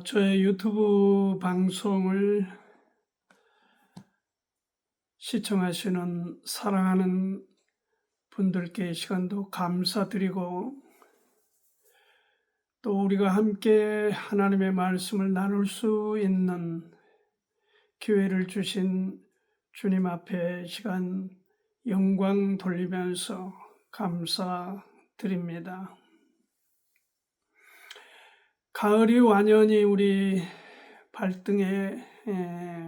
저의 유튜브 방송을 시청하시는 사랑하는 분들께 이 시간도 감사드리고, 또 우리가 함께 하나님의 말씀을 나눌 수 있는 기회를 주신 주님 앞에 시간 영광 돌리면서 감사드립니다. 가을이 완연히 우리 발등에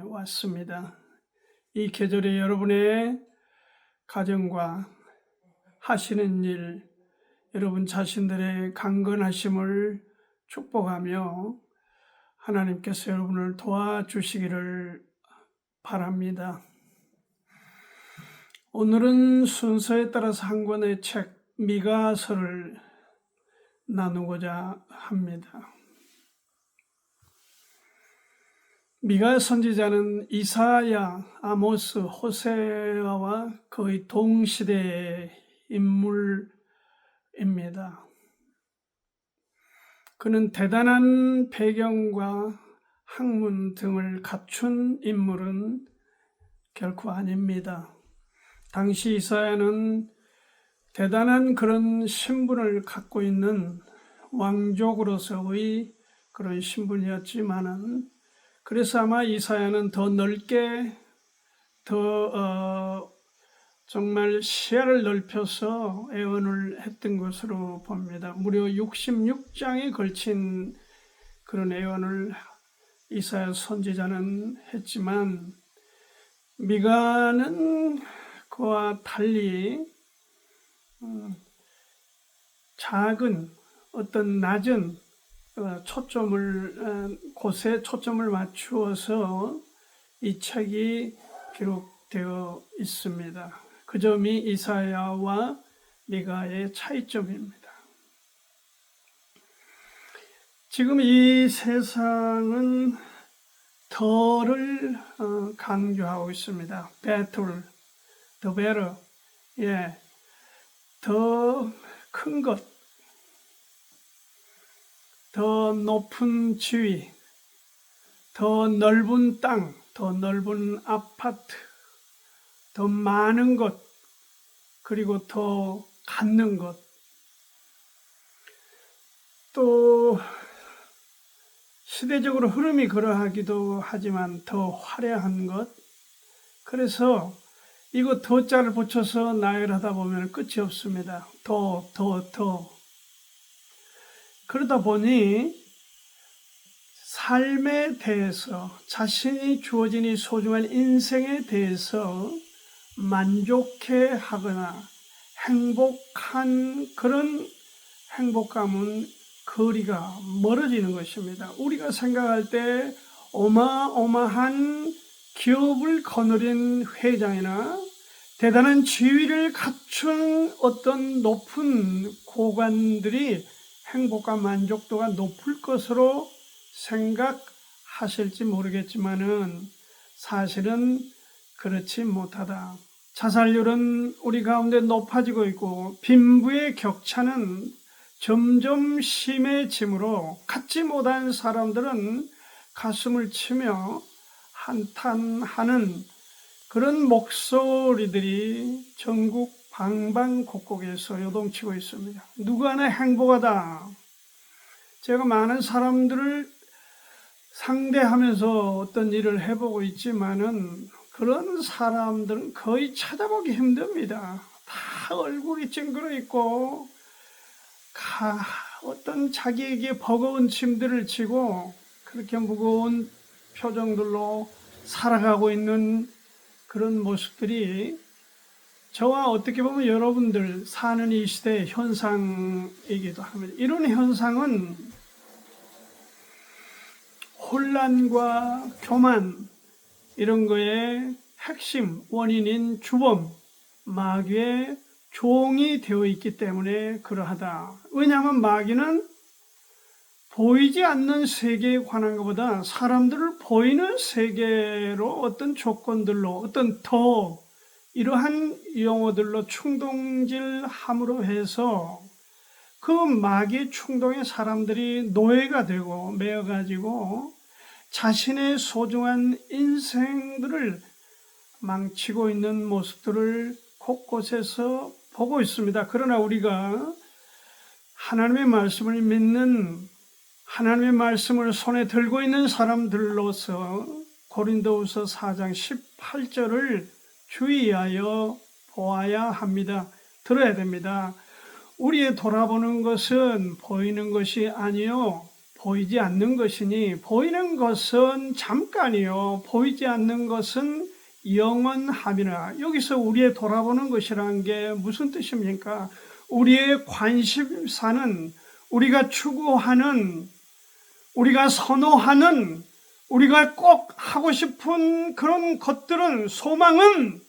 왔습니다. 이 계절에 여러분의 가정과 하시는 일, 여러분 자신들의 강건하심을 축복하며 하나님께서 여러분을 도와주시기를 바랍니다. 오늘은 순서에 따라서 한 권의 책 미가서를 나누고자 합니다. 미가 선지자는 이사야, 아모스, 호세아와 거의 동시대의 인물입니다. 그는 대단한 배경과 학문 등을 갖춘 인물은 결코 아닙니다. 당시 이사야는 대단한 그런 신분을 갖고 있는 왕족으로서의 그런 신분이었지만은, 그래서 아마 이사야는 더 넓게 정말 시야를 넓혀서 예언을 했던 것으로 봅니다. 무려 66장에 걸친 그런 예언을 이사야 선지자는 했지만, 미가는 그와 달리 작은 어떤 낮은 곳에 초점을 맞추어서 이 책이 기록되어 있습니다. 그 점이 이사야와 미가의 차이점입니다. 지금 이 세상은 더를 강조하고 있습니다. better, the better, 더 큰 것, 더 높은 지위, 더 넓은 땅, 더 넓은 아파트, 더 많은 것, 그리고 더 갖는 것, 또 시대적으로 흐름이 그러하기도 하지만 더 화려한 것. 그래서 이거 더자를 붙여서 나열하다 보면 끝이 없습니다. 더. 그러다 보니 삶에 대해서, 자신이 주어진 이 소중한 인생에 대해서 만족해 하거나 행복한 그런 행복감은 거리가 멀어지는 것입니다. 우리가 생각할 때 어마어마한 기업을 거느린 회장이나 대단한 지위를 갖춘 어떤 높은 고관들이 행복과 만족도가 높을 것으로 생각하실지 모르겠지만은 사실은 그렇지 못하다. 자살률은 우리 가운데 높아지고 있고, 빈부의 격차는 점점 심해지므로 갖지 못한 사람들은 가슴을 치며 한탄하는 그런 목소리들이 전국 방방곡곡에서 요동치고 있습니다. 누구 하나 행복하다. 제가 많은 사람들을 상대하면서 어떤 일을 해보고 있지만은 그런 사람들은 거의 찾아보기 힘듭니다. 다 얼굴이 찡그러 있고 어떤 자기에게 버거운 짐들을 지고 그렇게 무거운 표정들로 살아가고 있는 그런 모습들이 저와 어떻게 보면 여러분들 사는 이 시대의 현상이기도 합니다. 이런 현상은 혼란과 교만, 이런 거의 핵심 원인인 주범, 마귀의 종이 되어 있기 때문에 그러하다. 왜냐하면 마귀는 보이지 않는 세계에 관한 것보다 사람들을 보이는 세계로 어떤 조건들로, 어떤 이러한 용어들로 충동질함으로 해서 그 마귀의 충동에 사람들이 노예가 되고 매여가지고 자신의 소중한 인생들을 망치고 있는 모습들을 곳곳에서 보고 있습니다. 그러나 우리가 하나님의 말씀을 믿는, 하나님의 말씀을 손에 들고 있는 사람들로서 고린도후서 4장 18절을 주의하여 보아야 합니다. 들어야 됩니다. 우리의 돌아보는 것은 보이는 것이 아니요 보이지 않는 것이니, 보이는 것은 잠깐이요 보이지 않는 것은 영원함이라. 여기서 우리의 돌아보는 것이라는 게 무슨 뜻입니까? 우리의 관심사는, 우리가 추구하는, 우리가 선호하는, 우리가 꼭 하고 싶은 그런 것들은, 소망은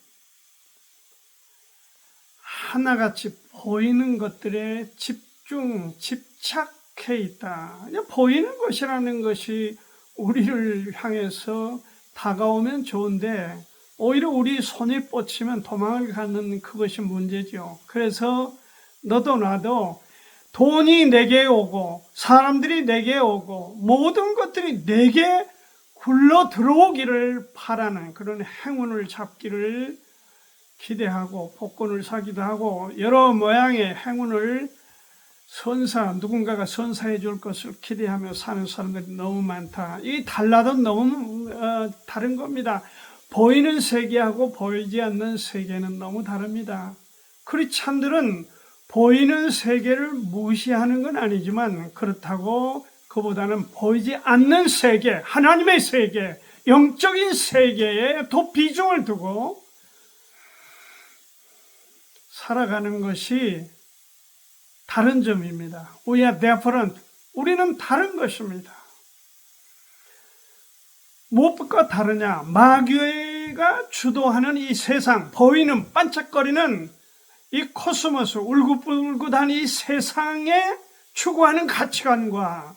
하나같이 보이는 것들에 집착해 있다. 보이는 것이라는 것이 우리를 향해서 다가오면 좋은데 오히려 우리 손이 뻗치면 도망을 가는 그것이 문제죠. 그래서 너도 나도 돈이 내게 오고 사람들이 내게 오고 모든 것들이 내게 굴러 들어오기를 바라는 그런 행운을 잡기를 기대하고 복권을 사기도 하고 여러 모양의 행운을 누군가가 선사해 줄 것을 기대하며 사는 사람들이 너무 많다. 이 달라도 너무 다른 겁니다. 보이는 세계하고 보이지 않는 세계는 너무 다릅니다. 크리스찬들은 보이는 세계를 무시하는 건 아니지만 그렇다고 그보다는 보이지 않는 세계, 하나님의 세계, 영적인 세계에 더 비중을 두고 살아가는 것이 다른 점입니다. We are different. 우리는 다른 것입니다. 무엇과 다르냐? 마귀가 주도하는 이 세상, 보이는 반짝거리는 이 코스모스, 울긋불긋한 이 세상에 추구하는 가치관과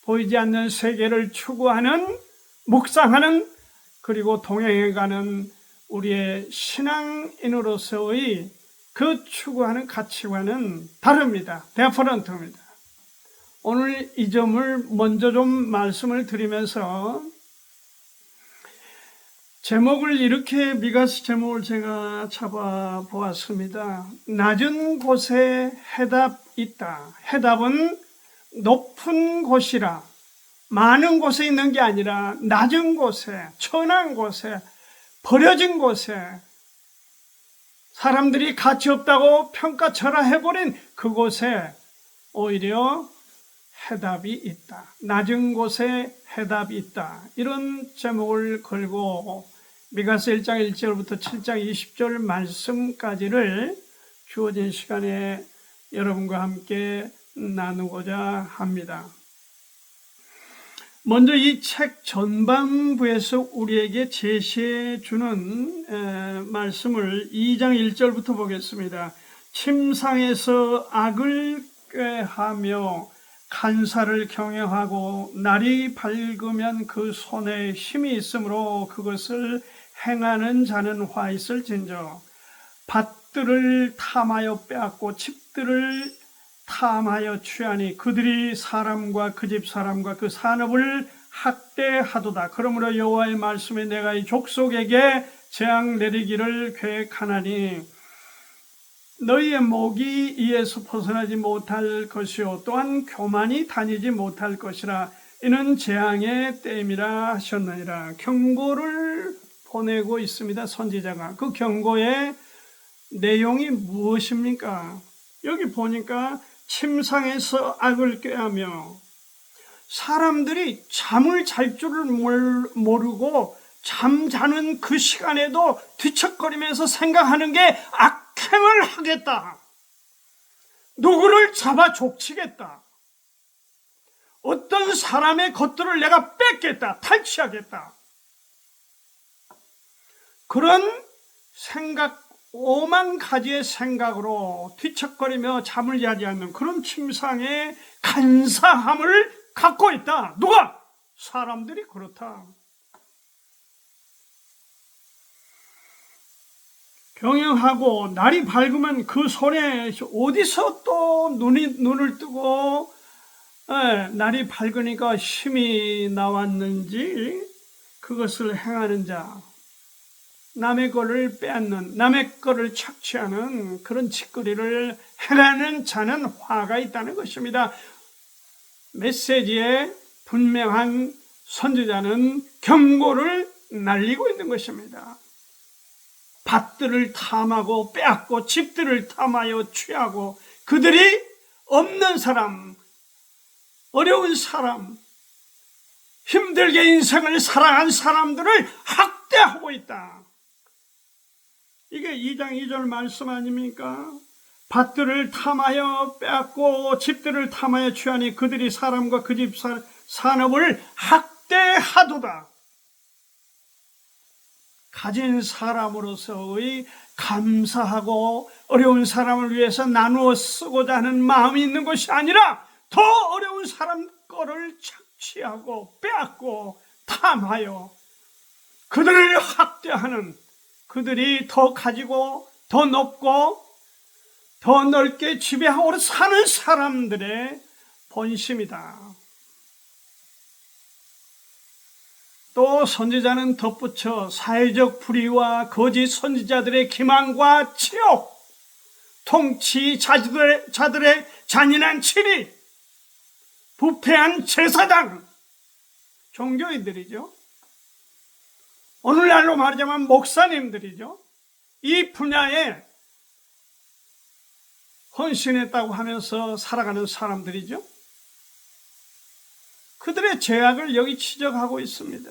보이지 않는 세계를 추구하는, 묵상하는, 그리고 동행해가는 우리의 신앙인으로서의 그 추구하는 가치관은 다릅니다. 디퍼런트입니다. 오늘 이 점을 먼저 좀 말씀을 드리면서 제목을 이렇게, 미가서 제목을 제가 잡아보았습니다. 낮은 곳에 해답 있다. 해답은 높은 곳이라, 많은 곳에 있는 게 아니라 낮은 곳에, 천한 곳에, 버려진 곳에, 사람들이 가치 없다고 평가절하해버린 그곳에 오히려 해답이 있다. 낮은 곳에 해답이 있다. 이런 제목을 걸고 미가서 1장 1절부터 7장 20절 말씀까지를 주어진 시간에 여러분과 함께 나누고자 합니다. 먼저 이 책 전반부에서 우리에게 제시해 주는 말씀을 2장 1절부터 보겠습니다. 침상에서 악을 꾀하며 간사를 경영하고 날이 밝으면 그 손에 힘이 있으므로 그것을 행하는 자는 화 있을진저. 밭들을 탐하여 빼앗고 집들을 탐하여 취하니 그들이 사람과 그 집 사람과 그 산업을 학대하도다. 그러므로 여호와의 말씀에 내가 이 족속에게 재앙 내리기를 계획하나니 너희의 목이 이에서 벗어나지 못할 것이요 또한 교만이 다니지 못할 것이라. 이는 재앙의 때임이라 하셨느니라. 경고를 보내고 있습니다. 선지자가. 그 경고의 내용이 무엇입니까? 여기 보니까 침상에서 악을 꾀하며, 사람들이 잠을 잘 줄을 모르고 잠자는 그 시간에도 뒤척거리면서 생각하는 게 악행을 하겠다. 누구를 잡아 족치겠다. 어떤 사람의 것들을 내가 뺏겠다. 탈취하겠다. 그런 생각, 오만 가지의 생각으로 뒤척거리며 잠을 자지 않는 그런 침상의 간사함을 갖고 있다. 누가? 사람들이 그렇다. 경영하고 날이 밝으면 그 손에 어디서 또 눈을 뜨고 날이 밝으니까 힘이 나왔는지 그것을 행하는 자, 남의 거를 빼앗는, 남의 거를 착취하는 그런 짓거리를 행하는 자는 화가 있다는 것입니다. 메시지에 분명한 선지자는 경고를 날리고 있는 것입니다. 밭들을 탐하고 빼앗고 집들을 탐하여 취하고 그들이 없는 사람, 어려운 사람, 힘들게 인생을 살아간 사람들을 학대하고 있다. 이게 2장 2절 말씀 아닙니까? 밭들을 탐하여 빼앗고 집들을 탐하여 취하니 그들이 사람과 그 집 산업을 학대하도다. 가진 사람으로서의 감사하고 어려운 사람을 위해서 나누어 쓰고자 하는 마음이 있는 것이 아니라 더 어려운 사람 거를 착취하고 빼앗고 탐하여 그들을 학대하는, 그들이 더 가지고 더 높고 더 넓게 지배하고 사는 사람들의 본심이다. 또 선지자는 덧붙여 사회적 불의와 거짓 선지자들의 기만과 치욕, 통치자들의 잔인한 치리, 부패한 제사장, 종교인들이죠. 오늘날로 말하자면 목사님들이죠. 이 분야에 헌신했다고 하면서 살아가는 사람들이죠. 그들의 죄악을 여기 지적하고 있습니다.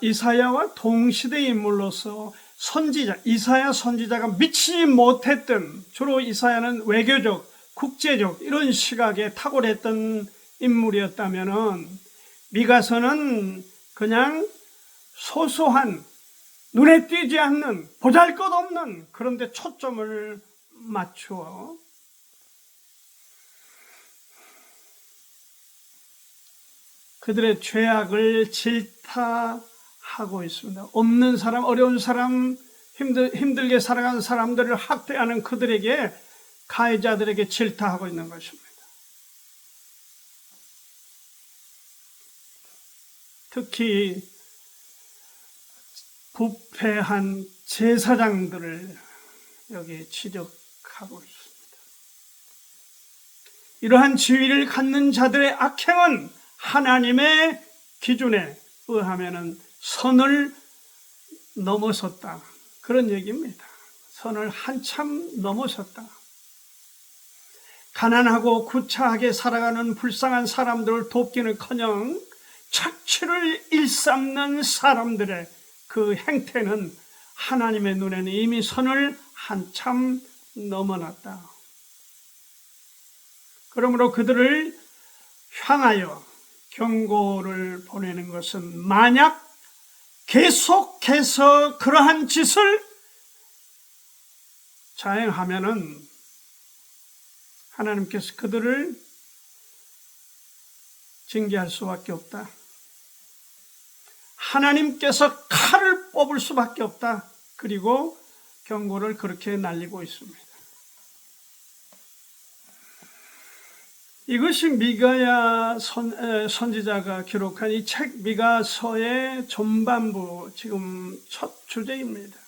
이사야와 동시대 인물로서 선지자, 이사야 선지자가 미치지 못했던, 주로 이사야는 외교적, 국제적 이런 시각에 탁월했던 인물이었다면은 미가서는 그냥 소소한, 눈에 띄지 않는, 보잘것없는 그런 데 초점을 맞추어 그들의 죄악을 질타하고 있습니다. 없는 사람, 어려운 사람, 힘들게 살아가는 사람들을 학대하는 그들에게, 가해자들에게 질타하고 있는 것입니다. 특히 부패한 제사장들을 여기 지적하고 있습니다. 이러한 지위를 갖는 자들의 악행은 하나님의 기준에 의하면 선을 넘어섰다. 그런 얘기입니다. 선을 한참 넘어섰다. 가난하고 구차하게 살아가는 불쌍한 사람들을 돕기는커녕 착취를 일삼는 사람들의 그 행태는 하나님의 눈에는 이미 선을 한참 넘어났다. 그러므로 그들을 향하여 경고를 보내는 것은 만약 계속해서 그러한 짓을 자행하면은 하나님께서 그들을 징계할 수밖에 없다. 하나님께서 칼을 뽑을 수밖에 없다. 그리고 경고를 그렇게 날리고 있습니다. 이것이 미가야 선지자가 기록한 이 책 미가서의 전반부, 지금 첫 주제입니다.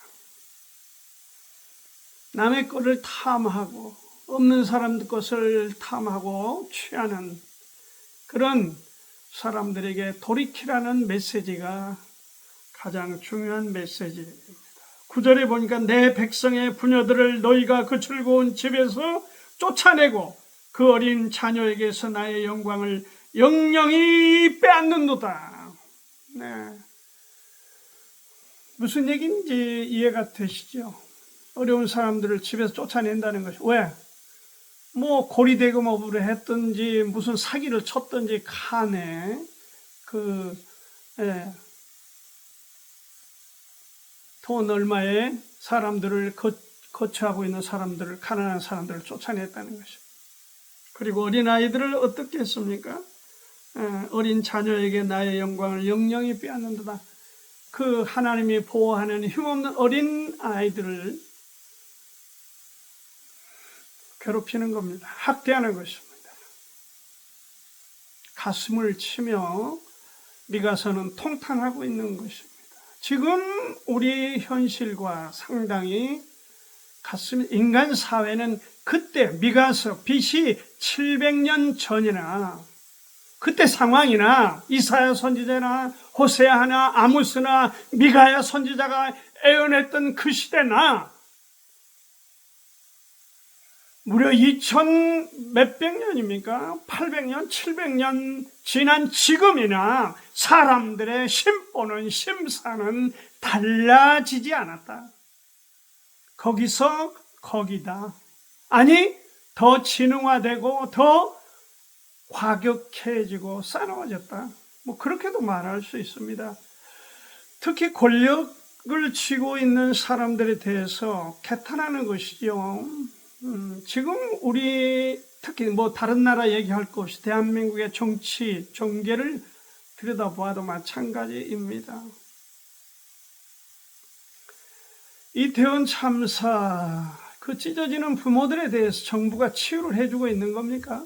남의 것을 탐하고 없는 사람들 것을 탐하고 취하는 그런 사람들에게 돌이키라는 메시지가 가장 중요한 메시지입니다. 9절에 보니까 내 백성의 부녀들을 너희가 그 즐거운 집에서 쫓아내고 그 어린 자녀에게서 나의 영광을 영영히 빼앗는도다. 네. 무슨 얘기인지 이해가 되시죠? 어려운 사람들을 집에서 쫓아낸다는 것이 왜? 뭐 고리대금업으로 했든지 무슨 사기를 쳤든지 간에 돈 얼마에 사람들을 거처하고 있는 사람들을, 가난한 사람들을 쫓아냈다는 것입니다. 그리고 어린아이들을 어떻게 했습니까? 어린 자녀에게 나의 영광을 영영히 빼앗는도다. 그 하나님이 보호하는 힘없는 어린 아이들을 괴롭히는 겁니다. 학대하는 것입니다. 가슴을 치며 미가서는 통탄하고 있는 것입니다. 지금 우리 현실과 상당히 같습니다. 인간 사회는 그때 미가서 BC 700년 전이나 그때 상황이나 이사야 선지자나 호세아나 아모스나 미가야 선지자가 애언했던 그 시대나 무려 2000 몇백 년입니까? 800년, 700년 지난 지금이나 사람들의 심보는 심사는 달라지지 않았다. 거기서 거기다. 아니, 더 지능화되고 더 과격해지고 싸나워졌다. 그렇게도 말할 수 있습니다. 특히 권력을 쥐고 있는 사람들에 대해서 개탄하는 것이죠. 지금 우리 특히 다른 나라 얘기할 것 없이 대한민국의 정치, 정계를 들여다보아도 마찬가지입니다. 이태원 참사, 그 찢어지는 부모들에 대해서 정부가 치유를 해주고 있는 겁니까?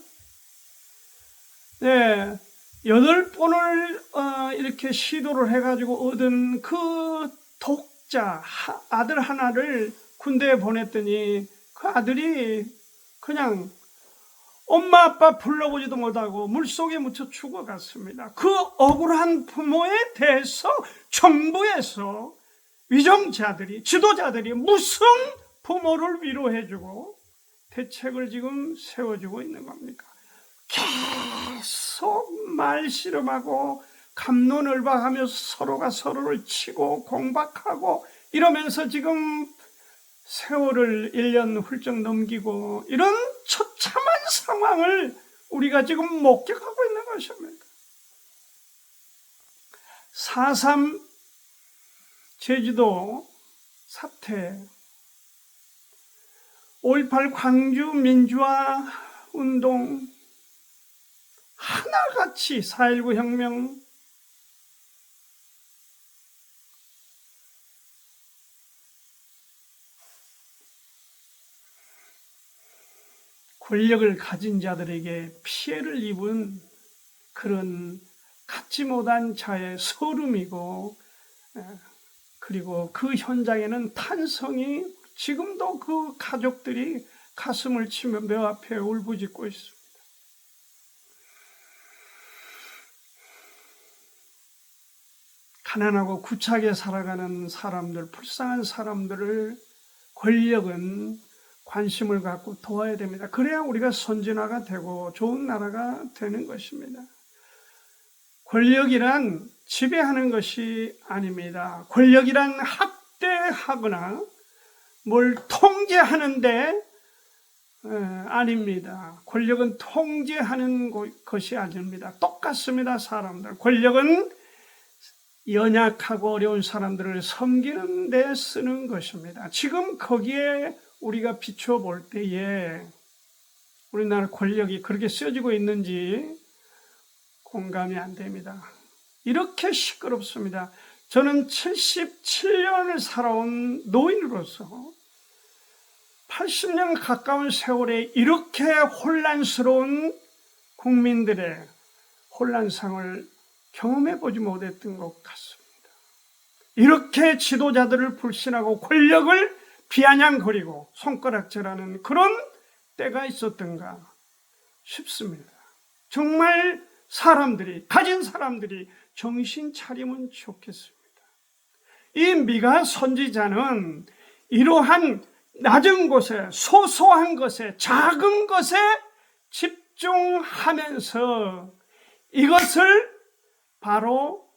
네, 8번을 이렇게 시도를 해가지고 얻은 그 독자 아들 하나를 군대에 보냈더니 그 아들이 그냥 엄마 아빠 불러보지도 못하고 물속에 묻혀 죽어갔습니다. 그 억울한 부모에 대해서 정부에서 위정자들이, 지도자들이 무슨 부모를 위로해주고 대책을 지금 세워주고 있는 겁니까? 계속 말씨름하고 갑론을박하면서 서로가 서로를 치고 공박하고 이러면서 지금 세월을 1년 훌쩍 넘기고 이런 처참한 상황을 우리가 지금 목격하고 있는 것입니다. 4.3 제주도 사태, 5.18 광주 민주화 운동, 하나같이 4.19 혁명, 권력을 가진 자들에게 피해를 입은 그런 갖지 못한 자의 서름이고, 그리고 그 현장에는 탄성이 지금도 그 가족들이 가슴을 치며 며 앞에 울부짖고 있습니다. 가난하고 구차하게 살아가는 사람들, 불쌍한 사람들을 권력은 관심을 갖고 도와야 됩니다. 그래야 우리가 선진화가 되고 좋은 나라가 되는 것입니다. 권력이란 지배하는 것이 아닙니다. 권력이란 학대하거나 뭘 통제하는데 아닙니다. 권력은 통제하는 것이 아닙니다. 똑같습니다. 사람들. 권력은 연약하고 어려운 사람들을 섬기는 데 쓰는 것입니다. 지금 거기에 우리가 비추어 볼 때에 우리나라 권력이 그렇게 쓰여지고 있는지 공감이 안 됩니다. 이렇게 시끄럽습니다. 저는 77년을 살아온 노인으로서 80년 가까운 세월에 이렇게 혼란스러운 국민들의 혼란상을 경험해 보지 못했던 것 같습니다. 이렇게 지도자들을 불신하고 권력을 비아냥거리고 손가락질하는 그런 때가 있었던가 싶습니다. 정말 가진 사람들이 정신 차리면 좋겠습니다. 이 미가 선지자는 이러한 낮은 곳에, 소소한 것에, 작은 것에 집중하면서 이것을 바로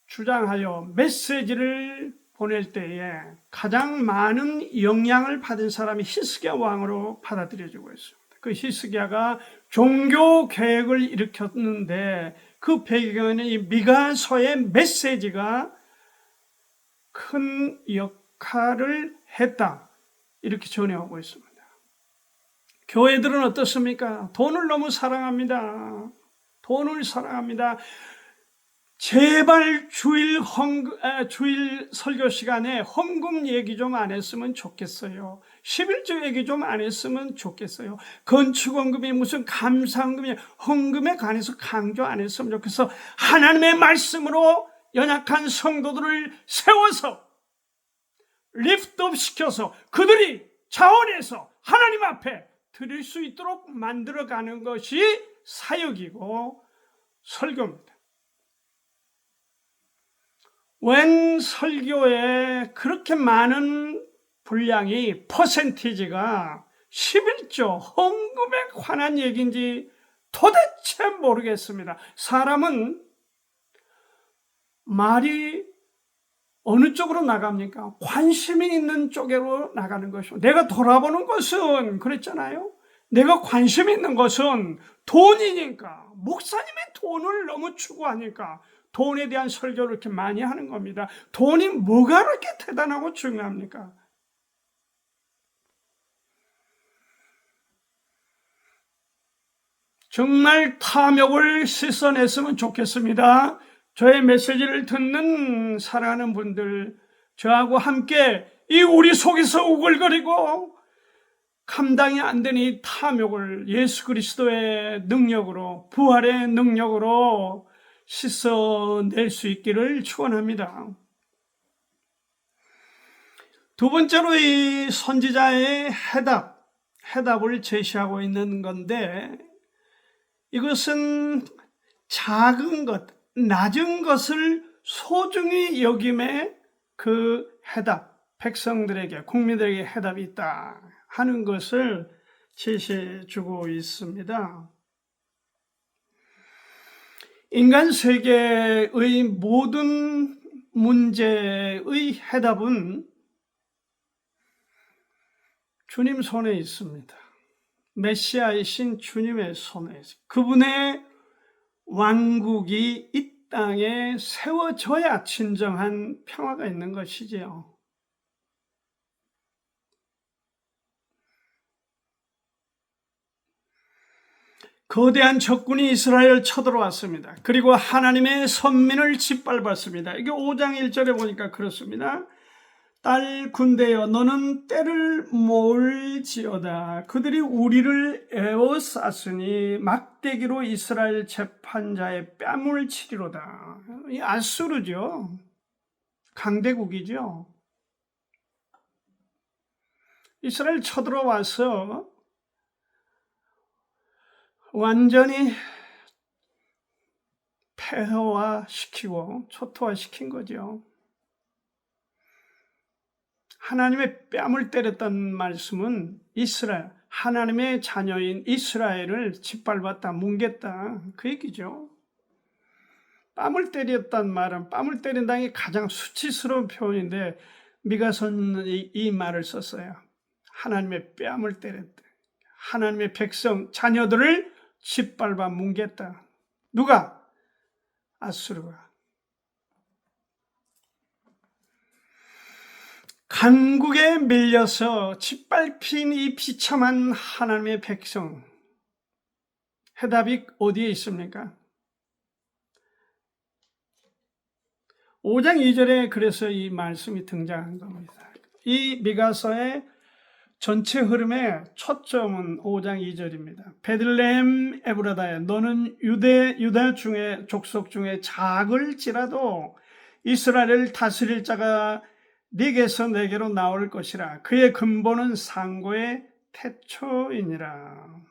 주장하여 메시지를 보낼 때에 가장 많은 영향을 받은 사람이 히스기야 왕으로 받아들여지고 있습니다. 그 히스기야가 종교 개혁을 일으켰는데 그 배경에는 이 미가서의 메시지가 큰 역할을 했다. 이렇게 전해오고 있습니다. 교회들은 어떻습니까? 돈을 너무 사랑합니다. 돈을 사랑합니다. 제발 주일 설교 시간에 헌금 얘기 좀 안 했으면 좋겠어요. 11조 얘기 좀 안 했으면 좋겠어요. 건축헌금이 무슨 감사헌금이, 헌금에 관해서 강조 안 했으면 좋겠어. 하나님의 말씀으로 연약한 성도들을 세워서 리프트업 시켜서 그들이 자원해서 하나님 앞에 드릴 수 있도록 만들어가는 것이 사역이고 설교입니다. 웬 설교에 그렇게 많은 분량이 퍼센티지가 11조 헌금에 관한 얘기인지 도대체 모르겠습니다. 사람은 말이 어느 쪽으로 나갑니까? 관심이 있는 쪽으로 나가는 것이고, 내가 돌아보는 것은 그랬잖아요. 내가 관심 있는 것은 돈이니까, 목사님의 돈을 너무 추구하니까 돈에 대한 설교를 이렇게 많이 하는 겁니다. 돈이 뭐가 그렇게 대단하고 중요합니까? 정말 탐욕을 씻어냈으면 좋겠습니다. 저의 메시지를 듣는 사랑하는 분들, 저하고 함께 이 우리 속에서 우글거리고 감당이 안 되는 이 탐욕을 예수 그리스도의 능력으로, 부활의 능력으로 씻어낼 수 있기를 축원합니다. 두 번째로 이 선지자의 해답을 제시하고 있는 건데, 이것은 작은 것, 낮은 것을 소중히 여김의 그 해답, 백성들에게, 국민들에게 해답이 있다 하는 것을 제시해 주고 있습니다. 인간 세계의 모든 문제의 해답은 주님 손에 있습니다. 메시아이신 주님의 손에 있습니다. 그분의 왕국이 이 땅에 세워져야 진정한 평화가 있는 것이지요. 거대한 적군이 이스라엘을 쳐들어왔습니다. 그리고 하나님의 선민을 짓밟았습니다. 이게 5장 1절에 보니까 그렇습니다. 딸 군대여, 너는 때를 모을지어다. 그들이 우리를 에워쌌으니 막대기로 이스라엘 재판자의 뺨을 치리로다. 이 아수르죠. 강대국이죠. 이스라엘 쳐들어와서 완전히 폐허화시키고 초토화시킨 거죠. 하나님의 뺨을 때렸다는 말씀은 이스라엘, 하나님의 자녀인 이스라엘을 짓밟았다, 뭉갰다, 그 얘기죠. 뺨을 때렸다는 말은, 뺨을 때린다는 게 가장 수치스러운 표현인데 미가서는 이 말을 썼어요. 하나님의 뺨을 때렸다. 하나님의 백성, 자녀들을 짓밟아 뭉갰다. 누가? 아수르가. 강국에 밀려서 짓밟힌 이 비참한 하나님의 백성, 해답이 어디에 있습니까? 5장 2절에 그래서 이 말씀이 등장한 겁니다. 이 미가서의 전체 흐름의 초점은 5장 2절입니다. 베들레헴 에브라다야, 너는 유다 중에 족속 중에 작을지라도 이스라엘을 다스릴 자가 네게서 내게로 나올 것이라. 그의 근본은 상고의 태초이니라.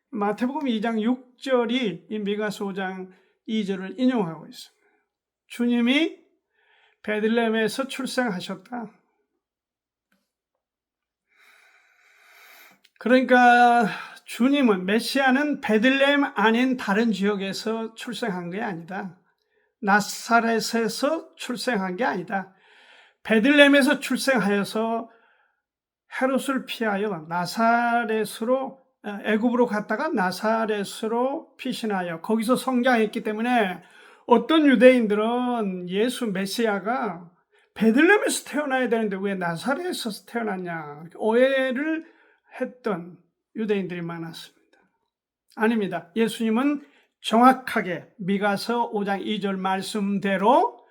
마태복음 2장 6절이 이 미가서 5장 2절을 인용하고 있습니다. 주님이 베들레헴에서 출생하셨다. 그러니까 주님은, 메시아는 베들레헴 아닌 다른 지역에서 출생한 게 아니다. 나사렛에서 출생한 게 아니다. 베들레헴에서 출생하여서 헤롯을 피하여 나사렛으로, 애굽으로 갔다가 나사렛으로 피신하여 거기서 성장했기 때문에 어떤 유대인들은 예수 메시아가 베들레헴에서 태어나야 되는데 왜 나사렛에서 태어났냐 오해를 했던 유대인들이 많았습니다. 아닙니다. 예수님은 정확하게 미가서 5장 2절 말씀대로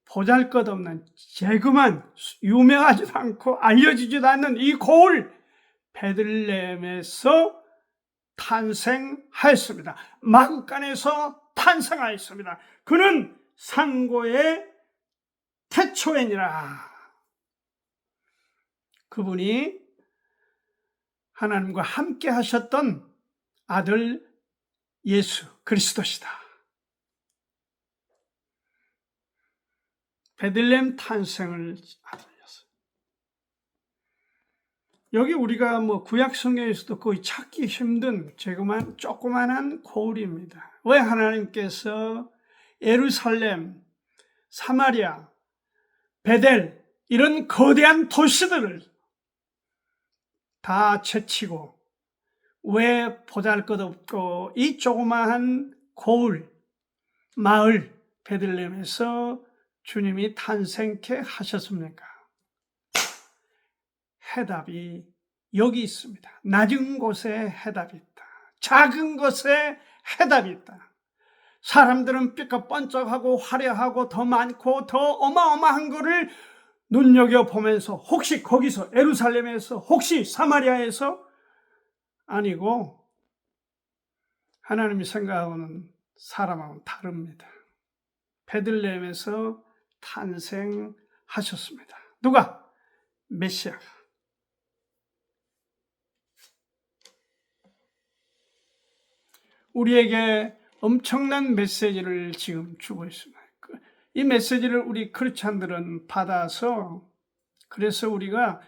보잘것없는 재그만 유명하지도 않고 알려지지도 않는 이 고을 베들레헴에서 탄생하였습니다. 마구간에서 탄생하였습니다. 그는 상고의 태초에니라. 그분이 하나님과 함께 하셨던 아들 예수 그리스도시다. 베들레헴 탄생을 아들이었어요. 여기 우리가 구약 성경에서도 거의 찾기 힘든 조그만한 고을입니다. 왜 하나님께서 예루살렘, 사마리아, 베델 이런 거대한 도시들을 다 제치고 왜 보잘것없고 이 조그마한 고을, 마을 베들레헴에서 주님이 탄생케 하셨습니까? 해답이 여기 있습니다. 낮은 곳에 해답이 있다. 작은 곳에 해답이 있다. 사람들은 삐까뻔쩍하고 화려하고 더 많고 더 어마어마한 것을 눈여겨보면서 혹시 거기서 예루살렘에서 혹시 사마리아에서 아니고 하나님이 생각하는 사람하고는 다릅니다. 베들레헴에서 탄생하셨습니다. 누가? 메시아가. 우리에게 엄청난 메시지를 지금 주고 있습니다. 이 메시지를 우리 크리스찬들은 받아서 그래서 우리가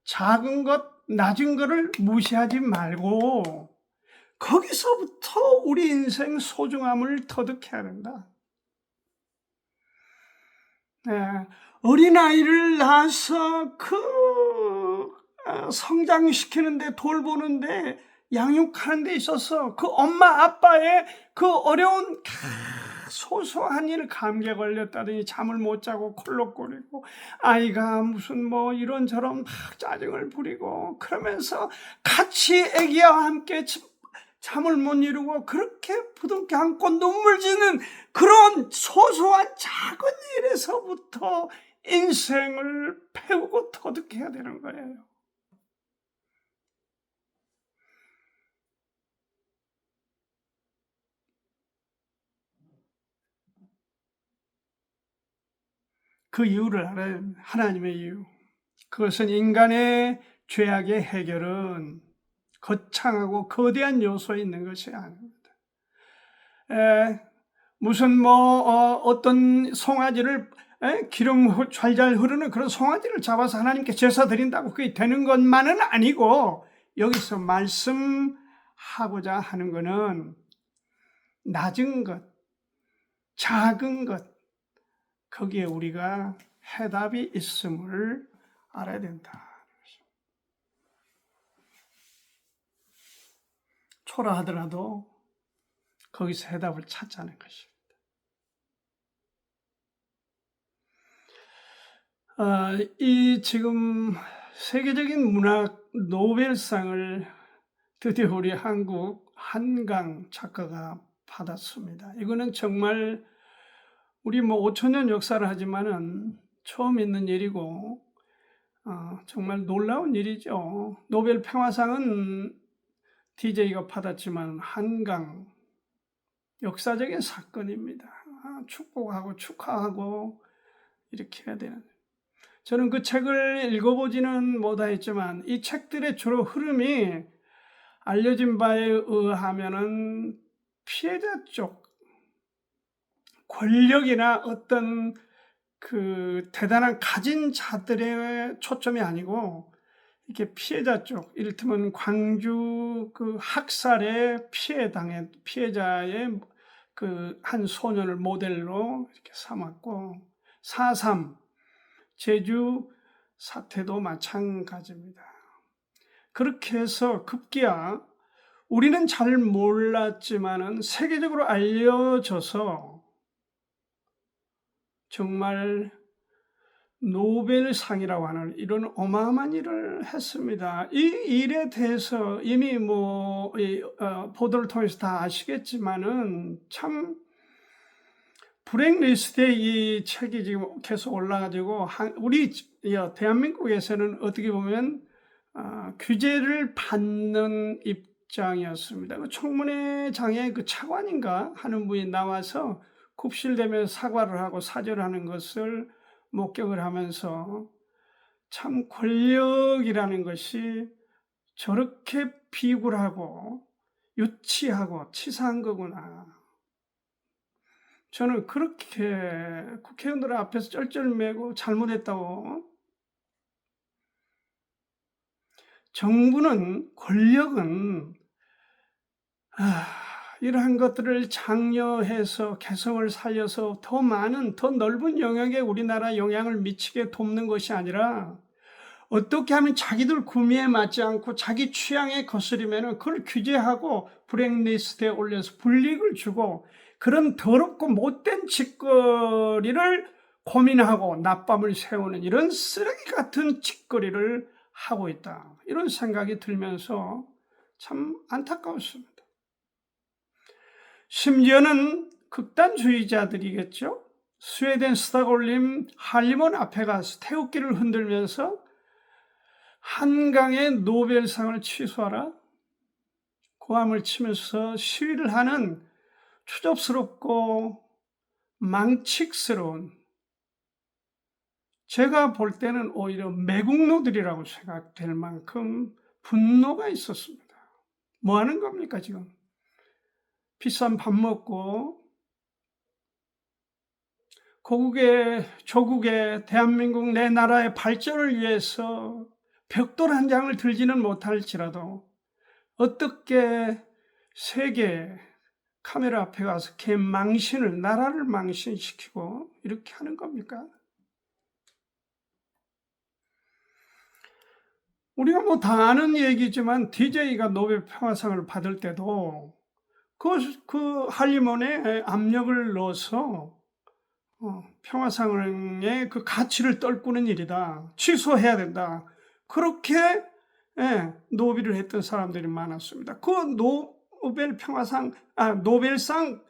작은 것, 낮은 것을 무시하지 말고 거기서부터 우리 인생 소중함을 터득해야 된다. 어린아이를 낳아서 성장시키는데 돌보는데 양육하는 데 있어서 그 엄마 아빠의 그 어려운 소소한 일 감기에 걸렸다더니 잠을 못 자고 콜록거리고 아이가 무슨 이런저런 막 짜증을 부리고 그러면서 같이 애기와 함께 잠을 못 이루고 그렇게 부둥켜 안고 눈물 짓는 그런 소소한 작은 일에서부터 인생을 배우고 터득해야 되는 거예요. 그 이유를 알아야 합니다. 하나님의 이유. 그것은 인간의 죄악의 해결은 거창하고 거대한 요소에 있는 것이 아닙니다. 무슨 어떤 송아지를 기름 잘잘 흐르는 그런 송아지를 잡아서 하나님께 제사 드린다고 그게 되는 것만은 아니고 여기서 말씀하고자 하는 것은 낮은 것, 작은 것 거기에 우리가 해답이 있음을 알아야 된다. 초라하더라도 거기서 해답을 찾자는 것입니다. 이 지금 세계적인 문학 노벨상을 드디어 우리 한국 한강 작가가 받았습니다. 이거는 정말 우리 5,000년 역사를 하지만은 처음 있는 일이고 정말 놀라운 일이죠. 노벨 평화상은 DJ가 받았지만 한강 역사적인 사건입니다. 축복하고 축하하고 이렇게 해야 되는. 저는 그 책을 읽어보지는 못했지만 이 책들의 주로 흐름이 알려진 바에 의하면은 피해자 쪽 권력이나 어떤 그 대단한 가진 자들의 초점이 아니고 이렇게 피해자 쪽, 이를테면 광주 그 학살의 피해자의 그 한 소년을 모델로 이렇게 삼았고 4.3 제주 사태도 마찬가지입니다. 그렇게 해서 급기야 우리는 잘 몰랐지만은 세계적으로 알려져서 정말 노벨상이라고 하는 이런 어마어마한 일을 했습니다. 이 일에 대해서 이미 보도를 통해서 다 아시겠지만은 참 블랙리스트에 이 책이 지금 계속 올라가지고 우리 대한민국에서는 어떻게 보면 규제를 받는 입장이었습니다. 그 청문회장에 그 차관인가 하는 분이 나와서 굽실대며 사과를 하고 사죄하는 것을 목격을 하면서 참 권력이라는 것이 저렇게 비굴하고 유치하고 치사한 거구나. 저는 그렇게 국회의원들 앞에서 쩔쩔매고 잘못했다고. 정부는, 권력은 이러한 것들을 장려해서 개성을 살려서 더 많은, 더 넓은 영역에 우리나라 영향을 미치게 돕는 것이 아니라 어떻게 하면 자기들 구미에 맞지 않고 자기 취향에 거스리면 그걸 규제하고 블랙리스트에 올려서 불이익을 주고 그런 더럽고 못된 짓거리를 고민하고 낮밤을 새우는 이런 쓰레기 같은 짓거리를 하고 있다. 이런 생각이 들면서 참 안타까웠습니다. 심지어는 극단주의자들이겠죠. 스웨덴 스톡홀름 한림원 앞에 가서 태극기를 흔들면서 한강의 노벨상을 취소하라 고함을 치면서 시위를 하는 추접스럽고 망측스러운, 제가 볼 때는 오히려 매국노들이라고 생각될 만큼 분노가 있었습니다. 뭐 하는 겁니까 지금? 비싼 밥 먹고 조국의 대한민국 내 나라의 발전을 위해서 벽돌 한 장을 들지는 못할지라도 어떻게 세계 카메라 앞에 가서 나라를 망신시키고 이렇게 하는 겁니까? 우리가 뭐 다 아는 얘기지만 DJ가 노벨 평화상을 받을 때도 그 한림원에 압력을 넣어서 평화상의 그 가치를 떨구는 일이다. 취소해야 된다. 그렇게 노비를 했던 사람들이 많았습니다. 그 노벨상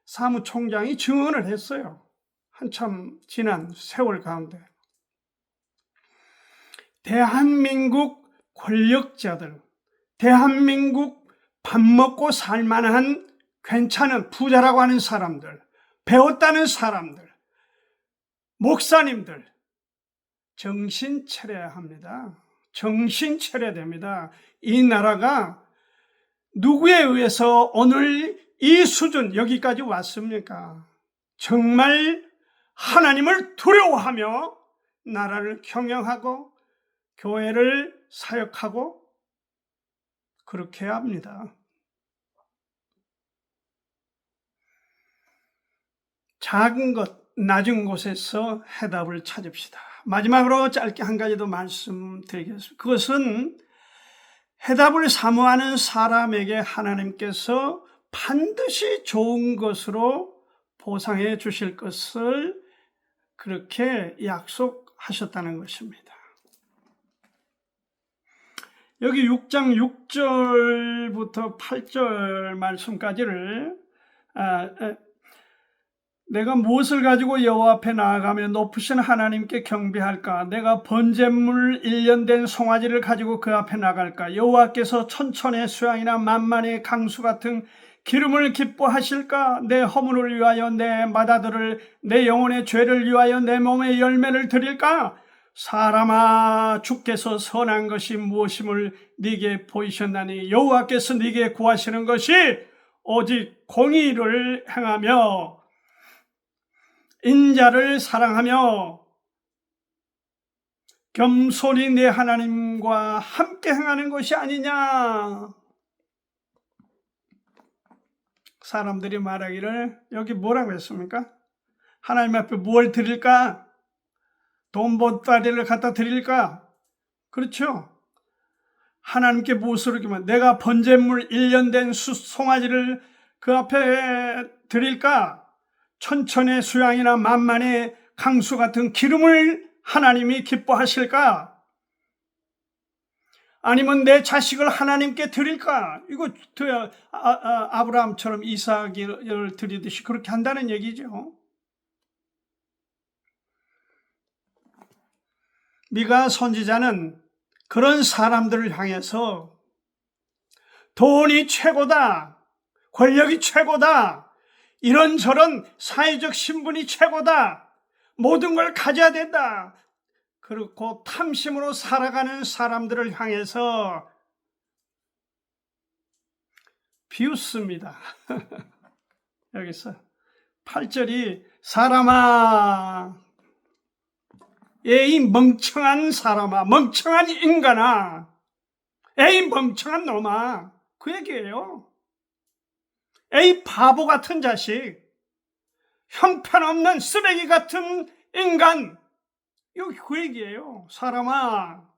사무총장이 증언을 했어요. 한참 지난 세월 가운데. 대한민국 권력자들, 대한민국 밥 먹고 살만한 괜찮은 부자라고 하는 사람들, 배웠다는 사람들, 목사님들, 정신 차려야 합니다. 정신 차려야 됩니다. 이 나라가 누구에 의해서 오늘 이 수준 여기까지 왔습니까? 정말 하나님을 두려워하며 나라를 경영하고 교회를 사역하고 그렇게 해야 합니다. 작은 것, 낮은 곳에서 해답을 찾읍시다. 마지막으로 짧게 한 가지 더 말씀드리겠습니다. 그것은 해답을 사모하는 사람에게 하나님께서 반드시 좋은 것으로 보상해 주실 것을 그렇게 약속하셨다는 것입니다. 여기 6장 6절부터 8절 말씀까지를 내가 무엇을 가지고 여호와 앞에 나아가며 높으신 하나님께 경배할까? 내가 번제물 1년 된 송아지를 가지고 그 앞에 나갈까? 여호와께서 천천의 수양이나 만만의 강수 같은 기름을 기뻐하실까? 내 허물을 위하여 내 마다들을, 내 영혼의 죄를 위하여 내 몸의 열매를 드릴까? 사람아, 주께서 선한 것이 무엇임을 네게 보이셨나니 여호와께서 네게 구하시는 것이 오직 공의를 행하며 인자를 사랑하며 겸손히 내 하나님과 함께 행하는 것이 아니냐. 사람들이 말하기를 여기 뭐라고 했습니까? 하나님 앞에 뭘 드릴까? 돈 보따리를 갖다 드릴까? 그렇죠? 하나님께 무엇을 이기면 내가 번제물 1년 된 송아지를 그 앞에 드릴까? 천천의 수양이나 만만의 강수 같은 기름을 하나님이 기뻐하실까? 아니면 내 자식을 하나님께 드릴까? 이거 아브라함처럼 이삭을 드리듯이 그렇게 한다는 얘기죠. 미가 선지자는 그런 사람들을 향해서 돈이 최고다, 권력이 최고다, 이런저런 사회적 신분이 최고다, 모든 걸 가져야 된다, 그렇고 탐심으로 살아가는 사람들을 향해서 비웃습니다. 여기서 8절이 사람아, 에이 멍청한 사람아, 멍청한 인간아, 에이 멍청한 놈아, 그 얘기예요. 에이 바보 같은 자식, 형편없는 쓰레기 같은 인간, 여기 그 얘기예요. 사람아,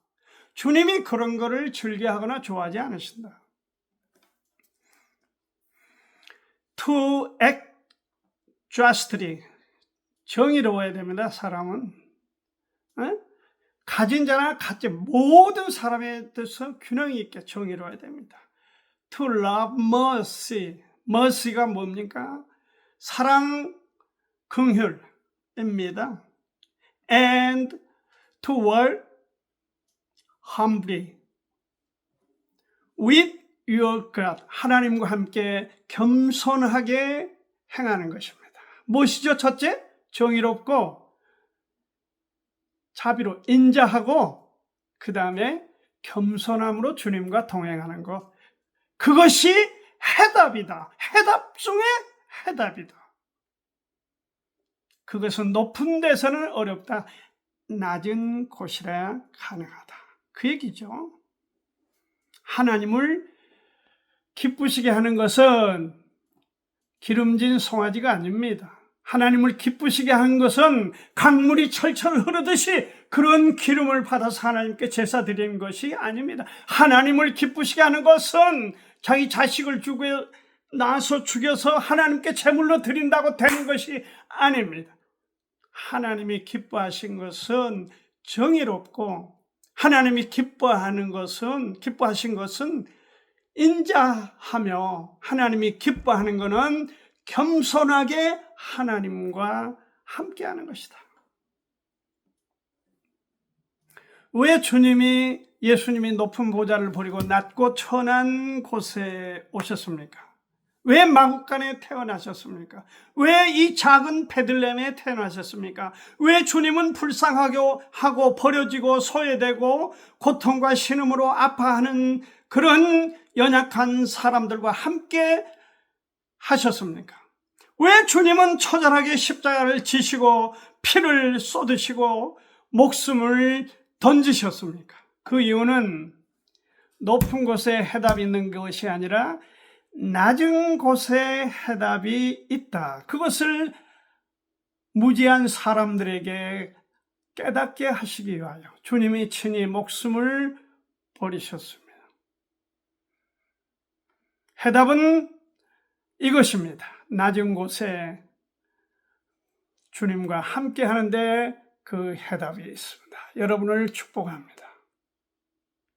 주님이 그런 거를 즐겨하거나 좋아하지 않으신다. To act justly, 정의로워야 됩니다. 사람은 가진 자나 갖지 모든 사람에 대해서 균형이 있게 정의로워야 됩니다. To love mercy, mercy가 뭡니까? 사랑, 긍휼입니다. And to work humbly with your God, 하나님과 함께 겸손하게 행하는 것입니다. 무엇이죠? 첫째, 정의롭고 자비로 인자하고 그 다음에 겸손함으로 주님과 동행하는 것, 그것이 해답이다. 해답 중에 해답이다. 그것은 높은 데서는 어렵다, 낮은 곳이라 가능하다, 그 얘기죠. 하나님을 기쁘시게 하는 것은 기름진 송아지가 아닙니다. 하나님을 기쁘시게 하는 것은 강물이 철철 흐르듯이 그런 기름을 받아서 하나님께 제사 드리는 것이 아닙니다. 하나님을 기쁘시게 하는 것은 자기 자식을 낳아서 죽여서 하나님께 제물로 드린다고 되는 것이 아닙니다. 하나님이 기뻐하신 것은 정의롭고, 하나님이 기뻐하신 것은 인자하며, 하나님이 기뻐하는 것은 겸손하게 하나님과 함께하는 것이다. 왜 예수님이 높은 보좌를 버리고 낮고 천한 곳에 오셨습니까? 왜 마국간에 태어나셨습니까? 왜 이 작은 베들레헴에 태어나셨습니까? 왜 주님은 불쌍하고 버려지고 소외되고 고통과 신음으로 아파하는 그런 연약한 사람들과 함께 하셨습니까? 왜 주님은 처절하게 십자가를 지시고 피를 쏟으시고 목숨을 던지셨습니까? 그 이유는 높은 곳에 해답이 있는 것이 아니라 낮은 곳에 해답이 있다, 그것을 무지한 사람들에게 깨닫게 하시기 위하여 주님이 친히 목숨을 버리셨습니다. 해답은 이것입니다. 낮은 곳에 주님과 함께 하는데 그 해답이 있습니다. 여러분을 축복합니다.